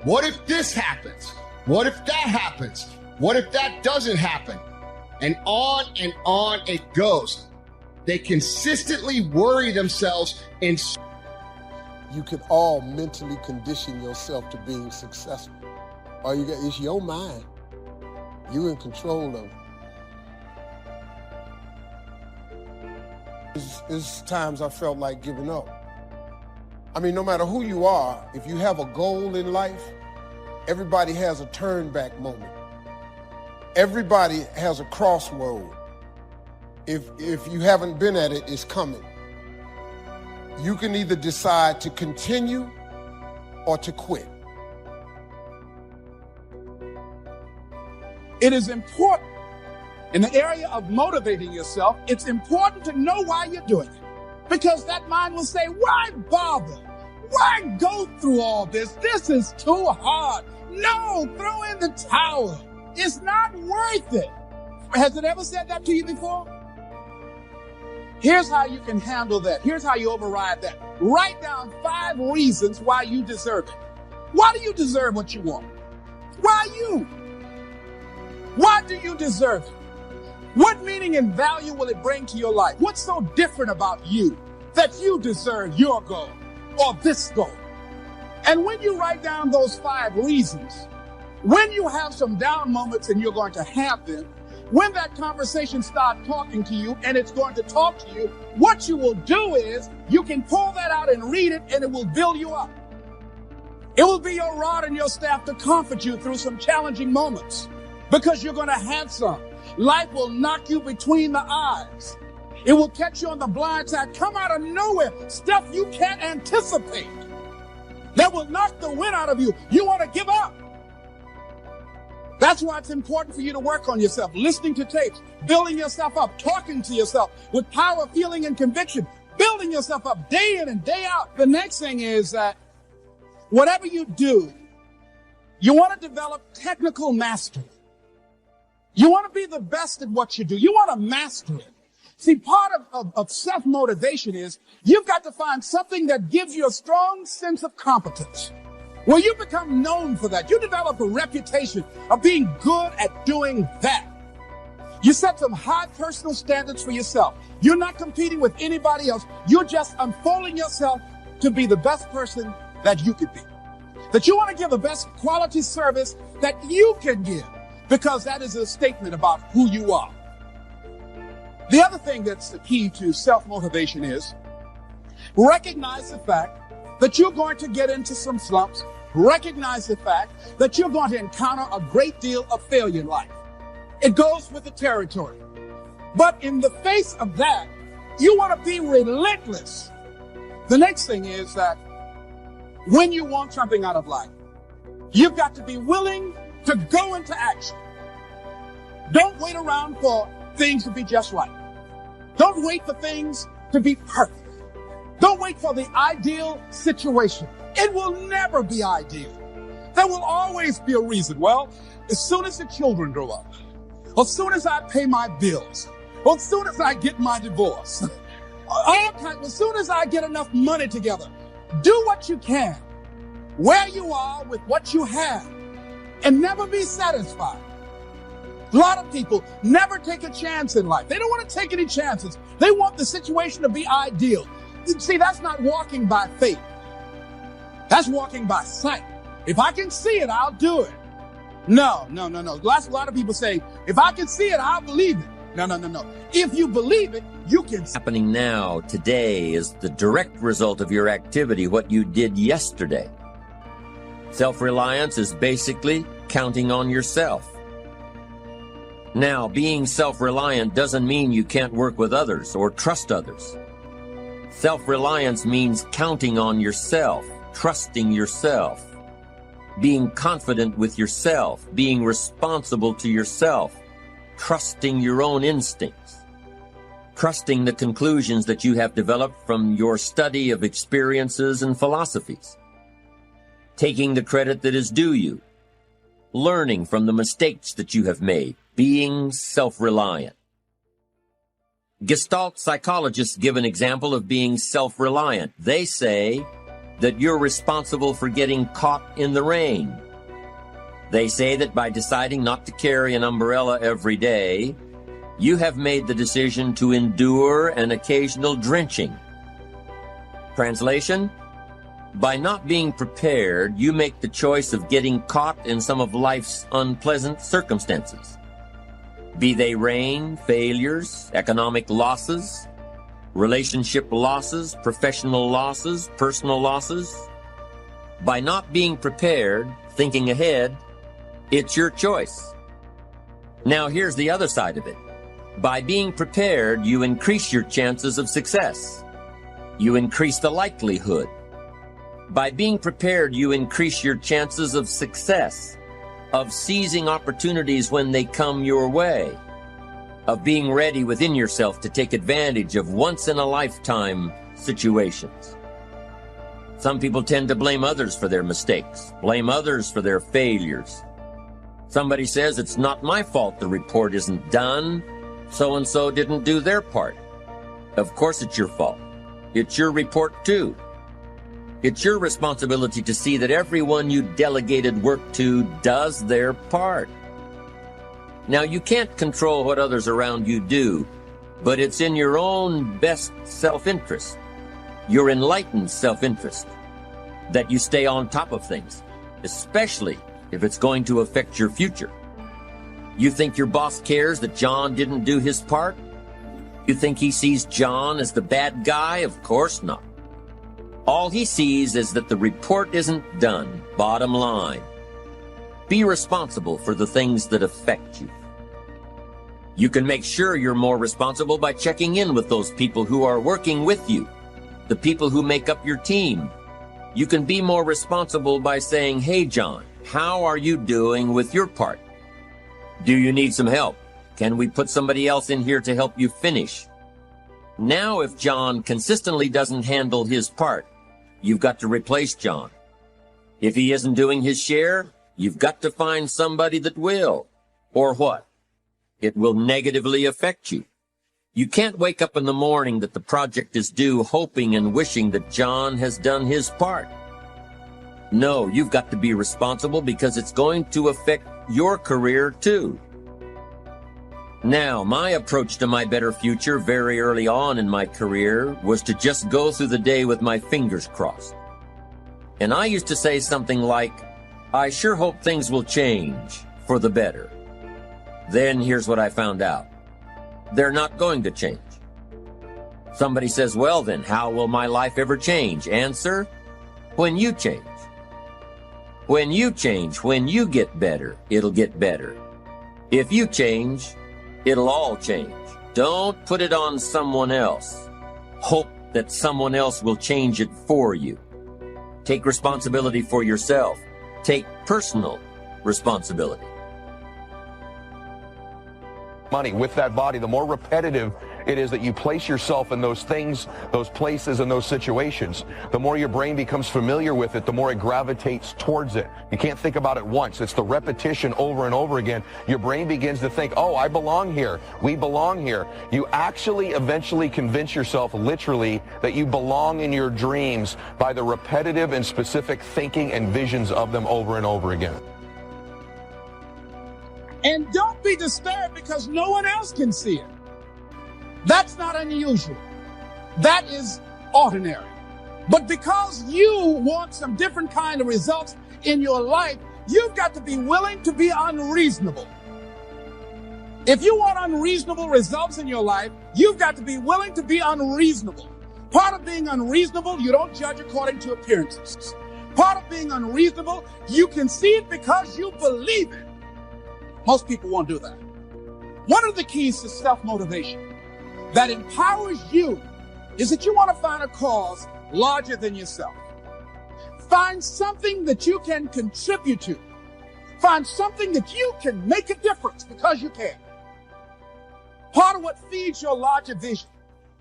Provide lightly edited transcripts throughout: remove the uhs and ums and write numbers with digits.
What if this happens? What if that happens? What if that doesn't happen? And on it goes. They consistently worry themselves in. You can all mentally condition yourself to being successful. All you got is your mind. You're in control of it. There's times I felt like giving up. I mean, no matter who you are, if you have a goal in life, everybody has a turn back moment. Everybody has a crossroad. If you haven't been at it, it's coming. You can either decide to continue or to quit. It is important in the area of motivating yourself. It's important to know why you're doing it, because that mind will say, why bother? Why go through all this? This is too hard. No, throw in the towel. It's not worth it. Has it ever said that to you before? Here's how you can handle that. Here's how you override that. Write down 5 reasons why you deserve it. Why do you deserve what you want? Why you? Why do you deserve it? What meaning and value will it bring to your life? What's so different about you that you deserve your goal or this goal? And when you write down those 5 reasons, when you have some down moments, and you're going to have them, when that conversation starts talking to you, and it's going to talk to you, what you will do is you can pull that out and read it, and it will build you up. It will be your rod and your staff to comfort you through some challenging moments, because you're going to have some. Life will knock you between the eyes. It will catch you on the blind side, come out of nowhere, stuff you can't anticipate that will knock the wind out of you. You want to give up. That's why it's important for you to work on yourself, listening to tapes, building yourself up, talking to yourself with power, feeling, and conviction, building yourself up day in and day out. The next thing is that whatever you do, you want to develop technical mastery. You want to be the best at what you do. You want to master it. See, part of self-motivation is you've got to find something that gives you a strong sense of competence. Well, you become known for that. You develop a reputation of being good at doing that. You set some high personal standards for yourself. You're not competing with anybody else. You're just unfolding yourself to be the best person that you could be. That you want to give the best quality service that you can give, because that is a statement about who you are. The other thing that's the key to self-motivation is recognize the fact that you're going to get into some slumps. Recognize the fact that you're going to encounter a great deal of failure in life. It goes with the territory. But in the face of that, you want to be relentless. The next thing is that when you want something out of life, you've got to be willing to go into action. Don't wait around for things to be just right. Don't wait for things to be perfect. Don't wait for the ideal situation. It will never be ideal. There will always be a reason. Well, as soon as the children grow up, as soon as I pay my bills, as soon as I get my divorce, as soon as I get enough money together, do what you can, where you are with what you have, and never be satisfied. A lot of people never take a chance in life. They don't want to take any chances. They want the situation to be ideal. See, that's not walking by faith. That's walking by sight. If I can see it, I'll do it. No. A lot of people say, if I can see it, I'll believe it. No. If you believe it, you can. Happening now, today, is the direct result of your activity, what you did yesterday. Self-reliance is basically counting on yourself. Now, being self-reliant doesn't mean you can't work with others or trust others. Self-reliance means counting on yourself, trusting yourself, being confident with yourself, being responsible to yourself, trusting your own instincts, trusting the conclusions that you have developed from your study of experiences and philosophies, taking the credit that is due you, learning from the mistakes that you have made, being self-reliant. Gestalt psychologists give an example of being self-reliant. They say, that you're responsible for getting caught in the rain. They say that by deciding not to carry an umbrella every day, you have made the decision to endure an occasional drenching. Translation: by not being prepared, you make the choice of getting caught in some of life's unpleasant circumstances. Be they rain, failures, economic losses, relationship losses, professional losses, personal losses. By not being prepared, thinking ahead, it's your choice. Now here's the other side of it. By being prepared, you increase your chances of success. You increase the likelihood. By being prepared, you increase your chances of success, of seizing opportunities when they come your way, of being ready within yourself to take advantage of once-in-a-lifetime situations. Some people tend to blame others for their mistakes, blame others for their failures. Somebody says, it's not my fault the report isn't done. So-and-so didn't do their part. Of course it's your fault. It's your report too. It's your responsibility to see that everyone you delegated work to does their part. Now, you can't control what others around you do, but it's in your own best self-interest, your enlightened self-interest, that you stay on top of things, especially if it's going to affect your future. You think your boss cares that John didn't do his part? You think he sees John as the bad guy? Of course not. All he sees is that the report isn't done, bottom line. Be responsible for the things that affect you. You can make sure you're more responsible by checking in with those people who are working with you, the people who make up your team. You can be more responsible by saying, hey, John, how are you doing with your part? Do you need some help? Can we put somebody else in here to help you finish? Now, if John consistently doesn't handle his part, you've got to replace John. If he isn't doing his share, you've got to find somebody that will. Or what? It will negatively affect you. You can't wake up in the morning that the project is due hoping and wishing that John has done his part. No, you've got to be responsible because it's going to affect your career too. Now, my approach to my better future very early on in my career was to just go through the day with my fingers crossed. And I used to say something like, I sure hope things will change for the better. Then here's what I found out. They're not going to change. Somebody says, well then, how will my life ever change? Answer, when you change. When you change, when you get better, it'll get better. If you change, it'll all change. Don't put it on someone else. Hope that someone else will change it for you. Take responsibility for yourself. Take personal responsibility. Money with that body, the more repetitive it is that you place yourself in those things, those places, and those situations, the more your brain becomes familiar with it, the more it gravitates towards it. You can't think about it once. It's the repetition over and over again. Your brain begins to think, oh, I belong here. We belong here. You actually eventually convince yourself literally that you belong in your dreams by the repetitive and specific thinking and visions of them over and over again. And don't be disturbed because no one else can see it. That's not unusual. That is ordinary. But because you want some different kind of results in your life, you've got to be willing to be unreasonable. If you want unreasonable results in your life, you've got to be willing to be unreasonable. Part of being unreasonable, you don't judge according to appearances. Part of being unreasonable, you can see it because you believe it. Most people won't do that. One of the keys to self-motivation that empowers you is that you want to find a cause larger than yourself. Find something that you can contribute to. Find something that you can make a difference because you can. Part of what feeds your larger vision,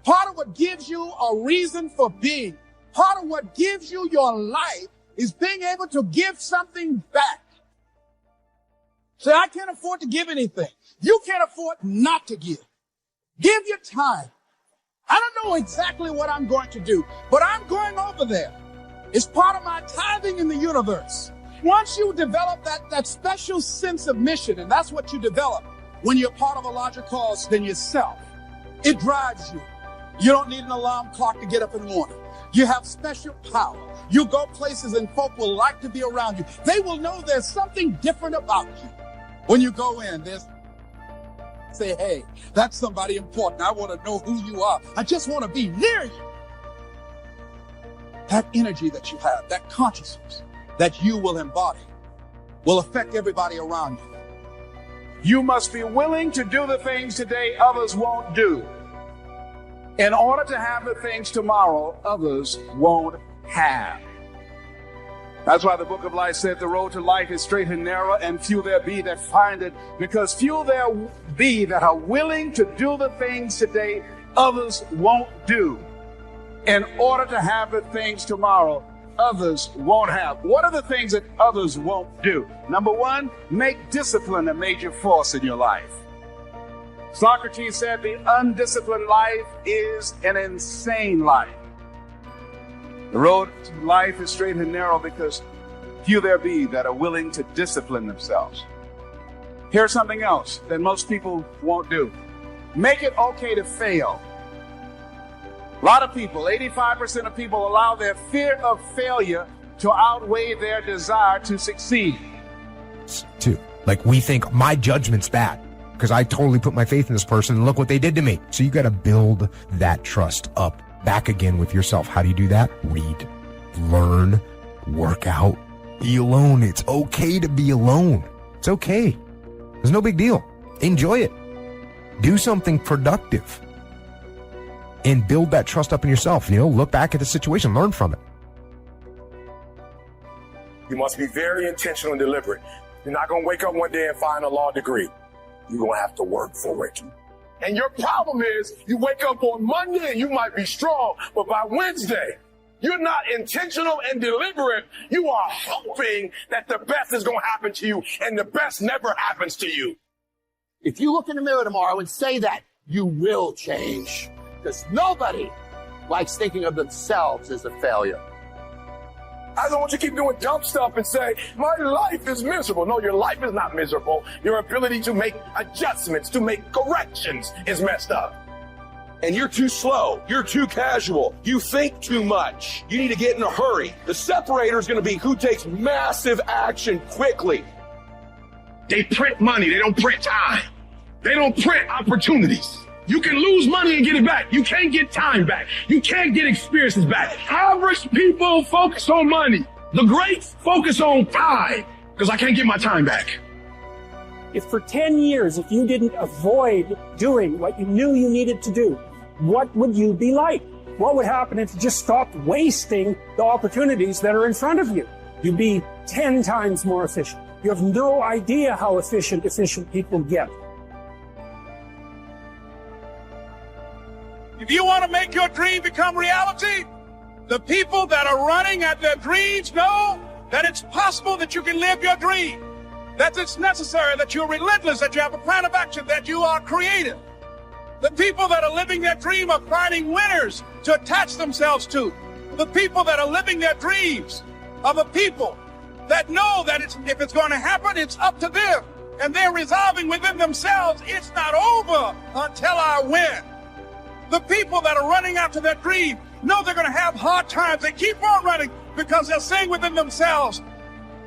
part of what gives you a reason for being, part of what gives you your life is being able to give something back. Say, I can't afford to give anything. You can't afford not to give. Give your time. I don't know exactly what I'm going to do, but I'm going over there. It's part of my tithing in the universe. Once you develop that special sense of mission, and that's what you develop when you're part of a larger cause than yourself, it drives you. You don't need an alarm clock to get up in the morning. You have special power. You go places and folk will like to be around you. They will know there's something different about you. When you go in, say, hey, that's somebody important. I want to know who you are. I just want to be near you. That energy that you have, that consciousness that you will embody will affect everybody around you. You must be willing to do the things today others won't do, in order to have the things tomorrow others won't have. That's why the book of life said the road to life is straight and narrow, and few there be that find it, because few there be that are willing to do the things today others won't do, in order to have the things tomorrow others won't have. What are the things that others won't do? Number one, make discipline a major force in your life. Socrates said the undisciplined life is an insane life. The road to life is straight and narrow because few there be that are willing to discipline themselves. Here's something else that most people won't do. Make it okay to fail. A lot of people, 85% of people, allow their fear of failure to outweigh their desire to succeed. Too. Like, we think my judgment's bad because I totally put my faith in this person and look what they did to me. So you got to build that trust up back again with yourself. How do you do that? Read, learn, work out, be alone. It's okay to be alone. It's okay. There's no big deal. Enjoy it. Do something productive. And build that trust up in yourself. Look back at the situation, learn from it. You must be very intentional and deliberate. You're not going to wake up one day and find a law degree. You're going to have to work for it. And your problem is you wake up on Monday and you might be strong, but by Wednesday, you're not intentional and deliberate. You are hoping that the best is going to happen to you, and the best never happens to you. If you look in the mirror tomorrow and say that, you will change. Because nobody likes thinking of themselves as a failure. I don't want you to keep doing dumb stuff and say, my life is miserable. No, your life is not miserable. Your ability to make adjustments, to make corrections is messed up. And you're too slow. You're too casual. You think too much. You need to get in a hurry. The separator is going to be who takes massive action quickly. They print money. They don't print time. They don't print opportunities. You can lose money and get it back. You can't get time back. You can't get experiences back. Average people focus on money. The greats focus on time because I can't get my time back. If for 10 years, if you didn't avoid doing what you knew you needed to do, what would you be like? What would happen if you just stopped wasting the opportunities that are in front of you? You'd be 10 times more efficient. You have no idea how efficient people get. If you want to make your dream become reality, the people that are running at their dreams know that it's possible that you can live your dream, that it's necessary, that you're relentless, that you have a plan of action, that you are creative. The people that are living their dream are finding winners to attach themselves to. The people that are living their dreams are the people that know that if it's going to happen, it's up to them. And they're resolving within themselves, it's not over until I win. The people that are running after their dream know they're going to have hard times. They keep on running because they're saying within themselves,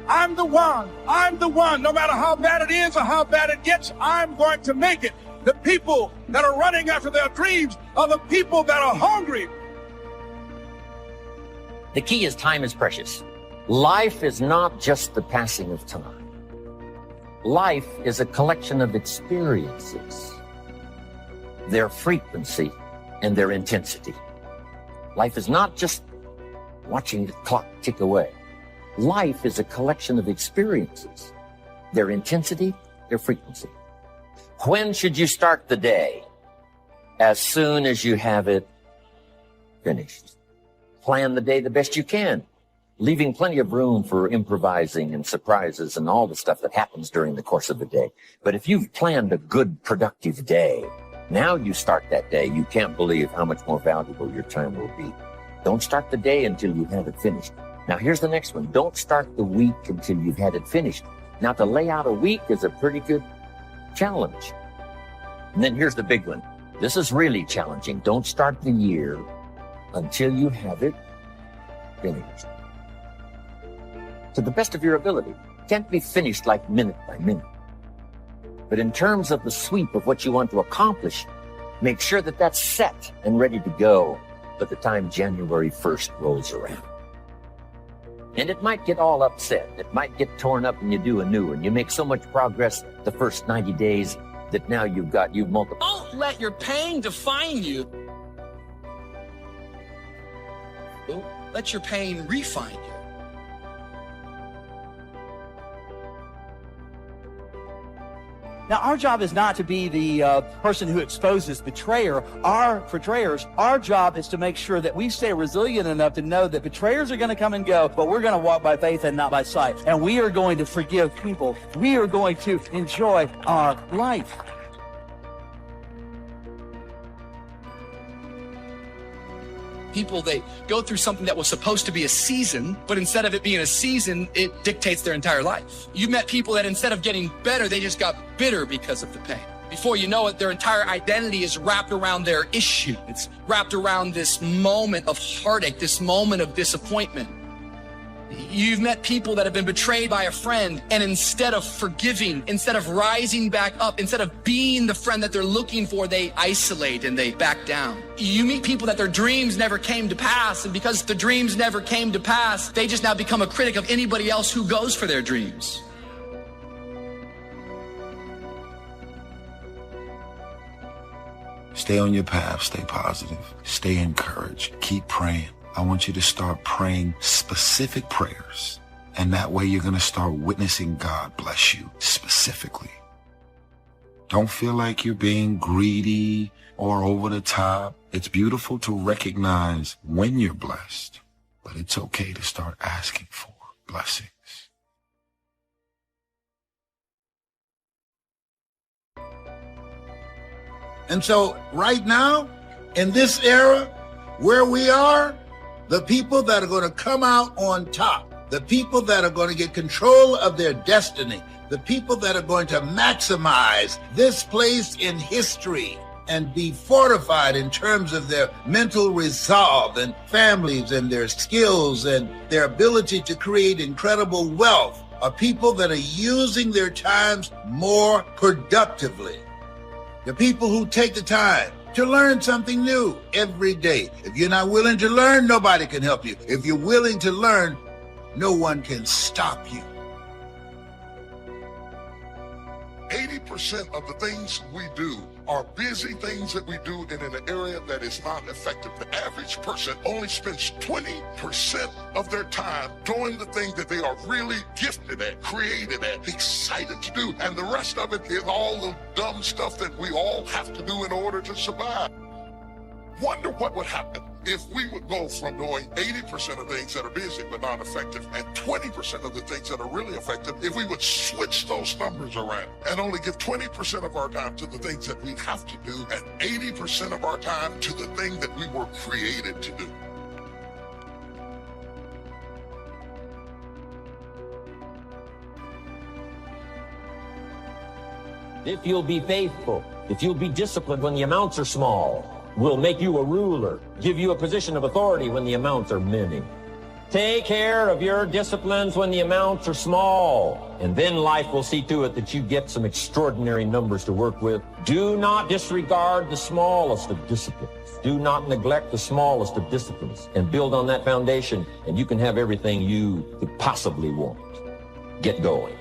I'm the one. I'm the one. No matter how bad it is or how bad it gets, I'm going to make it. The people that are running after their dreams are the people that are hungry. The key is time is precious. Life is not just the passing of time. Life is a collection of experiences, their frequency, and their intensity. Life is not just watching the clock tick away. Life is a collection of experiences, their intensity, their frequency. When should you start the day? As soon as you have it finished. Plan the day the best you can, leaving plenty of room for improvising and surprises and all the stuff that happens during the course of the day. But if you've planned a good, productive day, now you start that day, you can't believe how much more valuable your time will be. Don't start the day until you have it finished. Now here's the next one. Don't start the week until you've had it finished. Now to lay out a week is a pretty good challenge. And then here's the big one. This is really challenging. Don't start the year until you have it finished. To the best of your ability. It can't be finished like minute by minute. But in terms of the sweep of what you want to accomplish, make sure that that's set and ready to go by the time January 1st rolls around. And it might get all upset. It might get torn up and you do a new one. You make so much progress the first 90 days that now you've multiplied. Don't let your pain define you. Let your pain refine you. Now, our job is not to be the person who exposes betrayers. Our job is to make sure that we stay resilient enough to know that betrayers are going to come and go, but we're going to walk by faith and not by sight. And we are going to forgive people. We are going to enjoy our life. People, they go through something that was supposed to be a season, but instead of it being a season, it dictates their entire life. You met people that instead of getting better, they just got bitter because of the pain. Before you know it, their entire identity is wrapped around their issue. It's wrapped around this moment of heartache, this moment of disappointment. You've met people that have been betrayed by a friend, and instead of forgiving, instead of rising back up, instead of being the friend that they're looking for, they isolate and they back down. You meet people that their dreams never came to pass, and because the dreams never came to pass, they just now become a critic of anybody else who goes for their dreams. Stay on your path, stay positive, stay encouraged, keep praying. I want you to start praying specific prayers, and that way you're going to start witnessing God bless you specifically. Don't feel like you're being greedy or over the top. It's beautiful to recognize when you're blessed, but it's okay to start asking for blessings. And so right now, in this era where we are, the people that are going to come out on top, the people that are going to get control of their destiny, the people that are going to maximize this place in history and be fortified in terms of their mental resolve and families and their skills and their ability to create incredible wealth, are people that are using their times more productively. The people who take the time to learn something new every day. If you're not willing to learn, nobody can help you. If you're willing to learn, no one can stop you. 80% of the things we do are busy things that we do in an area that is not effective. The average person only spends 20% of their time doing the thing that they are really gifted at, created at, excited to do. And the rest of it is all the dumb stuff that we all have to do in order to survive. Wonder what would happen if we would go from doing 80% of things that are busy but not effective and 20% of the things that are really effective if we would switch those numbers around and only give 20% of our time to the things that we have to do and 80% of our time to the thing that we were created to do. If you'll be faithful, if you'll be disciplined when the amounts are small, we'll make you a ruler, give you a position of authority when the amounts are many. Take care of your disciplines when the amounts are small, and then life will see to it that you get some extraordinary numbers to work with. Do not disregard the smallest of disciplines. Do not neglect the smallest of disciplines, and build on that foundation, and you can have everything you could possibly want. Get going.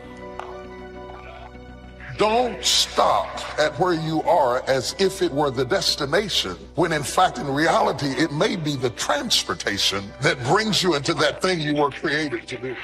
Don't stop at where you are as if it were the destination, when in fact, in reality, it may be the transportation that brings you into that thing you were created to do.